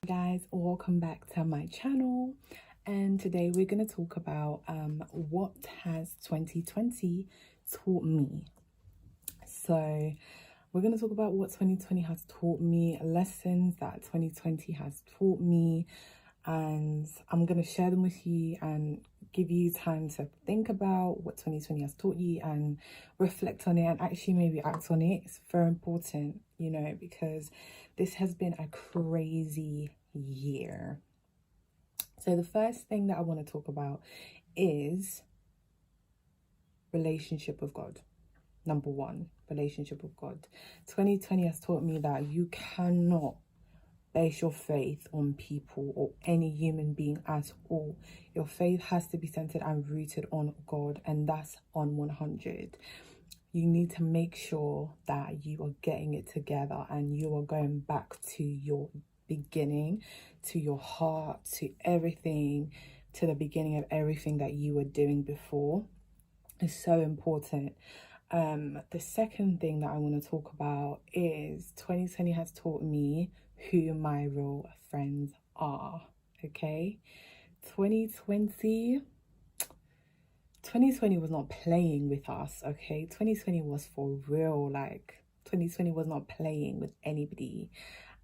Guys, welcome back to my channel, and today we're going to talk about what has 2020 taught me. So we're going to talk about what 2020 has taught me, lessons that 2020 has taught me, and I'm going to share them with you and give you time to think about what 2020 has taught you and reflect on it and actually maybe act on it. It's very important, you know, because this has been a crazy year. So the first thing that I want to talk about is relationship with God. Number one, relationship with God. 2020 has taught me that you cannot base your faith on people or any human being at all. Your faith has to be centered and rooted on God, and that's on 100. You need to make sure that you are getting it together and you are going back to your beginning, to your heart, to everything, to the beginning of everything that you were doing before. Is so important. The second thing that I want to talk about is 2020 has taught me who my real friends are. Okay, 2020 was not playing with us. Okay, 2020 was for real. Like 2020 was not playing with anybody.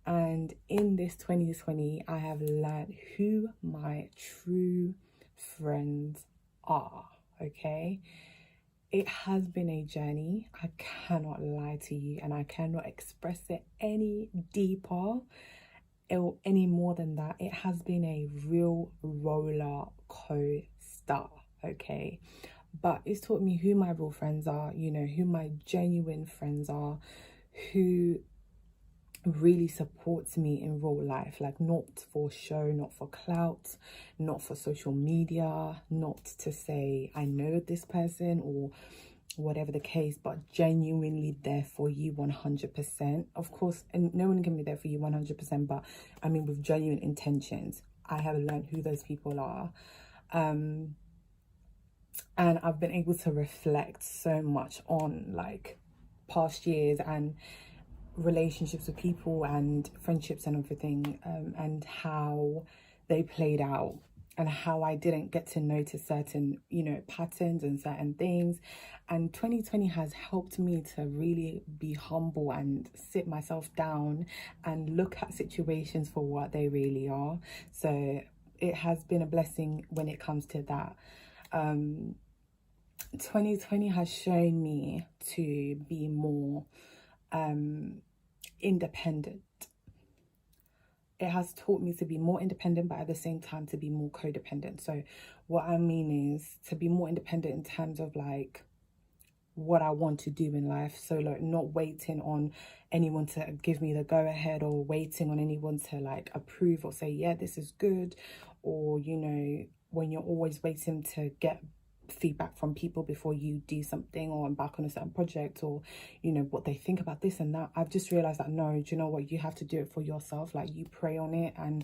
And in this 2020, I have learned who my true friends are. Okay, it has been a journey. I cannot lie to you, and I cannot express it any deeper or any more than that. It has been a real roller coaster. Okay, but it's taught me who my real friends are, you know, who my genuine friends are, who really supports me in real life, like not for show, not for clout, not for social media, not to say I know this person or whatever the case, but genuinely there for you 100%. Of course, and no one can be there for you 100%, but I mean with genuine intentions. I have learned who those people are, and I've been able to reflect so much on like past years and relationships with people and friendships and everything, and how they played out and how I didn't get to notice certain, you know, patterns and certain things. And 2020 has helped me to really be humble and sit myself down and look at situations for what they really are. So it has been a blessing when it comes to that. 2020 has shown me to be more independent. It has taught me to be more independent, but at the same time to be more codependent. So what I mean is to be more independent in terms of like what I want to do in life. So like not waiting on anyone to give me the go ahead, or waiting on anyone to like approve or say, yeah, this is good. Or, you know, when you're always waiting to get feedback from people before you do something or embark on a certain project, or, you know, what they think about this and that. I've just realized that no, do you know what, you have to do it for yourself. Like you pray on it, and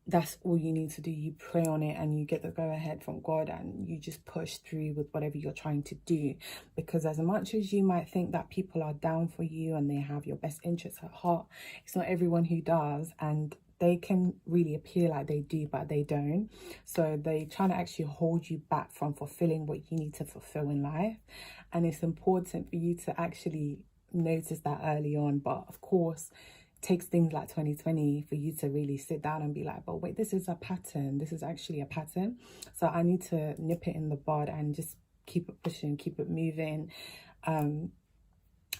that's all you need to do. You pray on it and you get the go ahead from God, and you just push through with whatever you're trying to do. Because as much as you might think that people are down for you and they have your best interests at heart, it's not everyone who does. And they can really appear like they do, but they don't. So they trying to actually hold you back from fulfilling what you need to fulfill in life. And it's important for you to actually notice that early on. But of course, it takes things like 2020 for you to really sit down and be like, but wait, this is a pattern. This is actually a pattern. So I need to nip it in the bud and just keep it pushing, keep it moving. And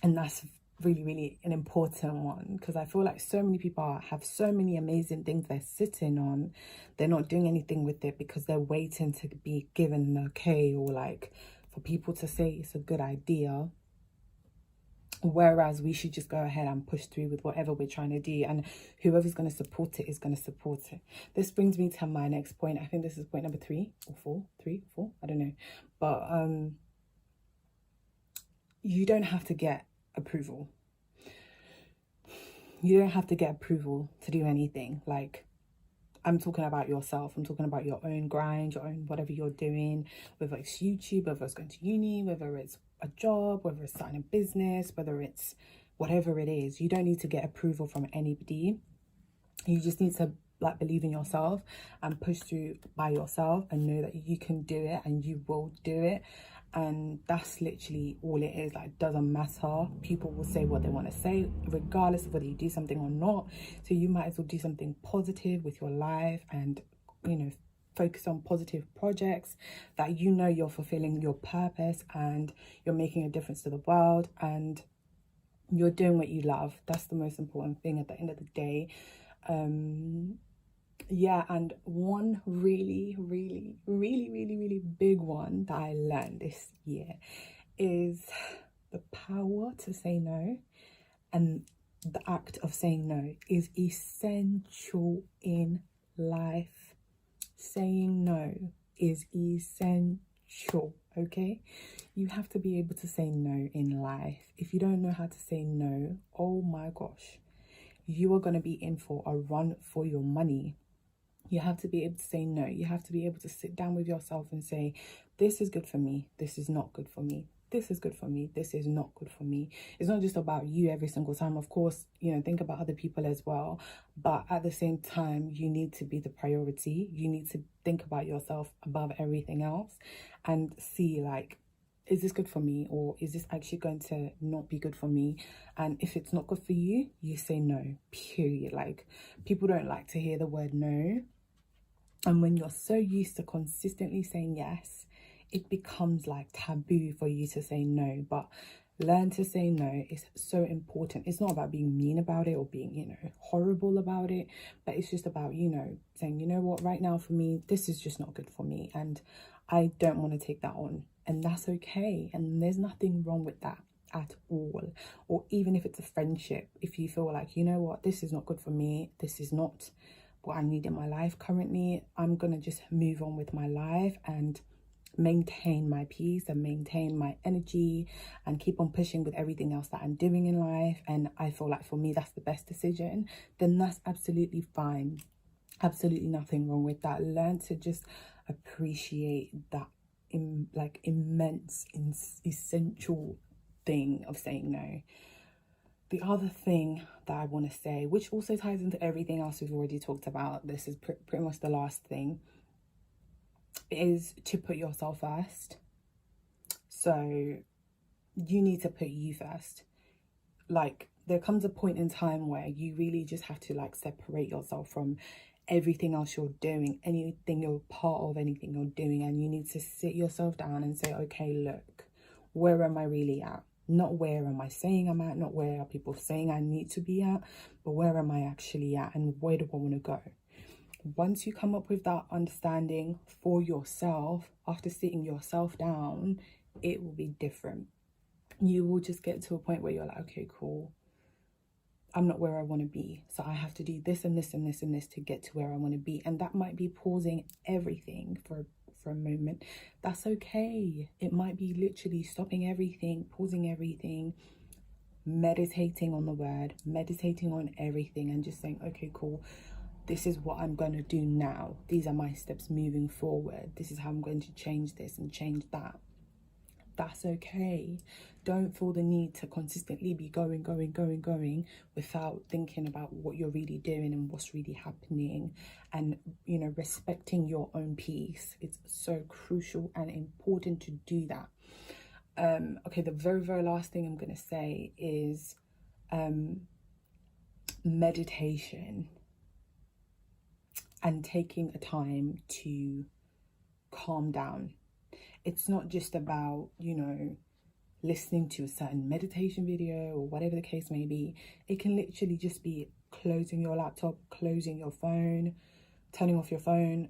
that's really an important one, because I feel like so many people have so many amazing things they're sitting on. They're not doing anything with it because they're waiting to be given an okay, or like for people to say it's a good idea. Whereas we should just go ahead and push through with whatever we're trying to do, and whoever's going to support it is going to support it. This brings me to my next point. I think this is point number 3 or 4, I don't know. But you don't have to get approval. You don't have to get approval to do anything. Like, I'm talking about yourself. I'm talking about your own grind, your own whatever you're doing, whether it's YouTube, whether it's going to uni, whether it's a job, whether it's starting a business, whether it's whatever it is. You don't need to get approval from anybody. You just need to like believe in yourself and push through by yourself and know that you can do it and you will do it. And that's literally all it is. Like, it doesn't matter. People will say what they want to say regardless of whether you do something or not. So you might as well do something positive with your life and, you know, focus on positive projects that you know you're fulfilling your purpose and you're making a difference to the world and you're doing what you love. That's the most important thing at the end of the day. Yeah, and one really big one that I learned this year is the power to say no, and the act of saying no is essential in life. Saying no is essential, okay? You have to be able to say no in life. If you don't know how to say no, oh my gosh, you are going to be in for a run for your money. You have to be able to say no. You have to be able to sit down with yourself and say, this is good for me. This is not good for me. This is good for me. This is not good for me. It's not just about you every single time. Of course, you know, think about other people as well. But at the same time, you need to be the priority. You need to think about yourself above everything else and see, like, is this good for me, or is this actually going to not be good for me? And if it's not good for you, you say no, period. Like, people don't like to hear the word no. And when you're so used to consistently saying yes, it becomes like taboo for you to say no. But learn to say no is so important. It's not about being mean about it or being, you know, horrible about it, but it's just about, you know, saying, you know what, right now for me, this is just not good for me and I don't want to take that on. And that's okay. And there's nothing wrong with that at all. Or even if it's a friendship, if you feel like, you know what, this is not good for me, this is not what I need in my life currently, I'm going to just move on with my life and maintain my peace and maintain my energy and keep on pushing with everything else that I'm doing in life, and I feel like for me that's the best decision, then that's absolutely fine. Absolutely nothing wrong with that. Learn to just appreciate that immense essential thing of saying no. The other thing that I want to say, which also ties into everything else we've already talked about, this is pretty much the last thing, is to put yourself first. So you need to put you first. Like, there comes a point in time where you really just have to like separate yourself from everything else you're doing, anything you're part of, anything you're doing, and you need to sit yourself down and say, okay, look, where am I really at? Not where am I saying I'm at, not where are people saying I need to be at, but where am I actually at and where do I want to go? Once you come up with that understanding for yourself, after sitting yourself down, it will be different. You will just get to a point where you're like, okay, cool, I'm not where I want to be, so I have to do this and this and this and this to get to where I want to be. And that might be pausing everything for a moment. That's okay. It might be literally stopping everything, pausing everything, meditating on the word, meditating on everything, and just saying, okay, cool, this is what I'm going to do now. These are my steps moving forward. This is how I'm going to change this and change that. That's okay. Don't feel the need to consistently be going without thinking about what you're really doing and what's really happening, and, you know, respecting your own peace. It's so crucial and important to do that. Okay, the very last thing I'm going to say is meditation and taking a time to calm down. It's not just about, you know, listening to a certain meditation video or whatever the case may be. It can literally just be closing your laptop, closing your phone, turning off your phone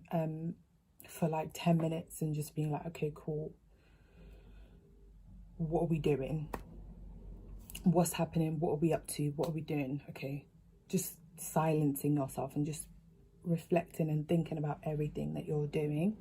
for like 10 minutes and just being like, okay, cool, what are we doing? What's happening? What are we up to? What are we doing? Okay, just silencing yourself and just reflecting and thinking about everything that you're doing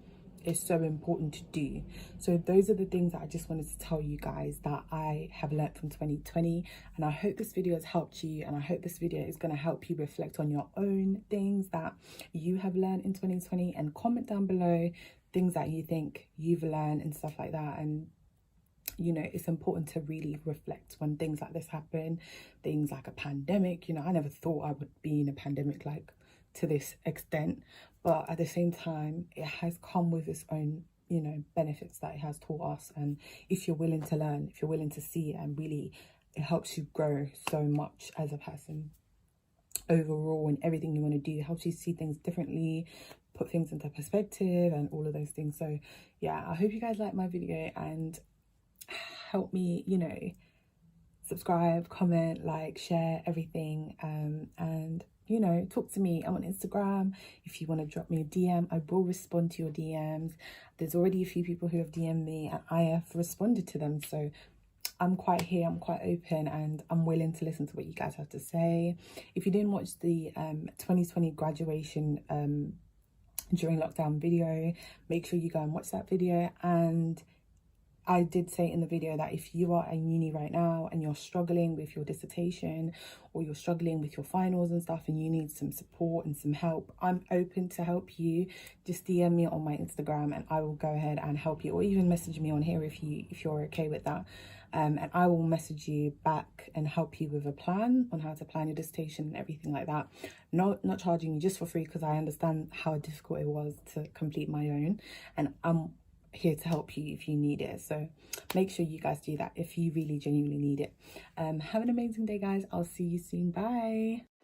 is so important to do. So those are the things that I just wanted to tell you guys that I have learned from 2020, and I hope this video has helped you, and I hope this video is going to help you reflect on your own things that you have learned in 2020, and comment down below things that you think you've learned and stuff like that. And you know, it's important to really reflect when things like this happen, things like a pandemic. You know, I never thought I would be in a pandemic like to this extent, but at the same time it has come with its own, you know, benefits that it has taught us. And if you're willing to learn, if you're willing to see it, and really it helps you grow so much as a person overall, and everything you want to do, it helps you see things differently, put things into perspective, and all of those things. So yeah, I hope you guys like my video, and help me, you know, subscribe, comment, like, share, everything. And you know, talk to me. I'm on Instagram. If you want to drop me a DM, I will respond to your DMs. There's already a few people who have DM'd me, and I have responded to them. So I'm quite here, I'm quite open, and I'm willing to listen to what you guys have to say. If you didn't watch the 2020 graduation during lockdown video, make sure you go and watch that video. And I did say in the video that if you are in uni right now and you're struggling with your dissertation, or you're struggling with your finals and stuff, and you need some support and some help, I'm open to help you. Just DM me on my Instagram and I will go ahead and help you, or even message me on here if you're okay with that. And I will message you back and help you with a plan on how to plan your dissertation and everything like that. Not charging you, just for free, because I understand how difficult it was to complete my own, and I'm here to help you if you need it. So make sure you guys do that if you really genuinely need it. Have an amazing day, guys. I'll see you soon. Bye.